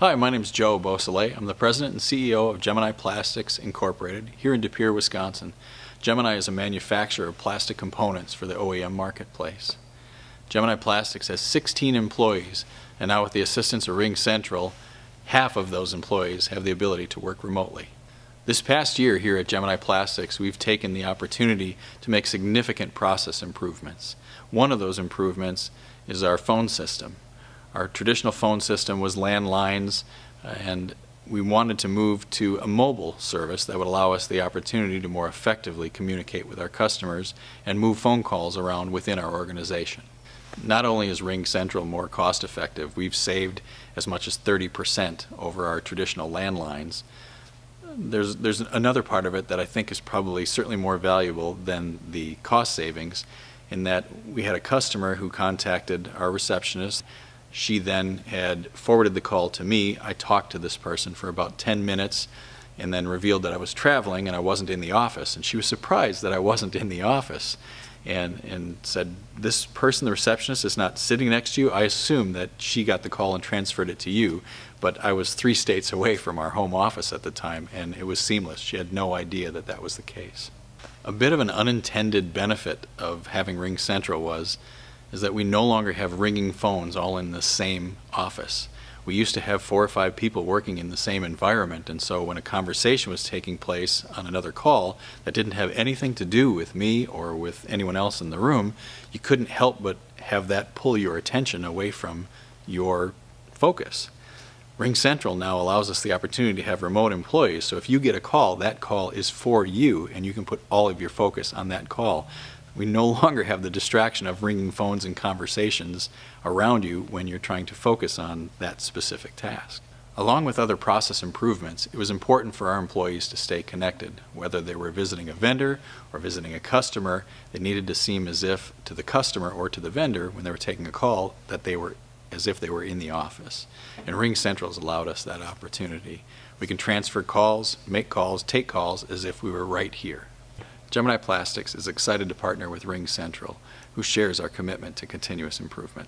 Hi, my name is Joe Beausoleil. I'm the President and CEO of Gemini Plastics Incorporated here in De Pere, Wisconsin. Gemini is a manufacturer of plastic components for the OEM marketplace. Gemini Plastics has 16 employees, and now with the assistance of Ring Central, half of those employees have the ability to work remotely. This past year here at Gemini Plastics, we've taken the opportunity to make significant process improvements. One of those improvements is our phone system. Our traditional phone system was landlines, and we wanted to move to a mobile service that would allow us the opportunity to more effectively communicate with our customers and move phone calls around within our organization. Not only is Ring Central more cost effective, we've saved as much as 30% over our traditional landlines. There's another part of it that I think is probably certainly more valuable than the cost savings, in that we had a customer who contacted our receptionist. She then had forwarded the call to me. I talked to this person for about 10 minutes and then revealed that I was traveling and I wasn't in the office. And she was surprised that I wasn't in the office and said, "This person, the receptionist, is not sitting next to you. I assume that she got the call and transferred it to you." But I was 3 states away from our home office at the time, and it was seamless. She had no idea that that was the case. A bit of an unintended benefit of having Ring Central is that we no longer have ringing phones all in the same office. We used to have 4 or 5 people working in the same environment, and so when a conversation was taking place on another call that didn't have anything to do with me or with anyone else in the room, you couldn't help but have that pull your attention away from your focus. Ring Central now allows us the opportunity to have remote employees, so if you get a call, that call is for you and you can put all of your focus on that call. We no longer have the distraction of ringing phones and conversations around you when you're trying to focus on that specific task. Along with other process improvements, it was important for our employees to stay connected. Whether they were visiting a vendor or visiting a customer, it needed to seem as if to the customer or to the vendor, when they were taking a call, that they were as if they were in the office. And Ring Central has allowed us that opportunity. We can transfer calls, make calls, take calls as if we were right here. Gemini Plastics is excited to partner with Ring Central, who shares our commitment to continuous improvement.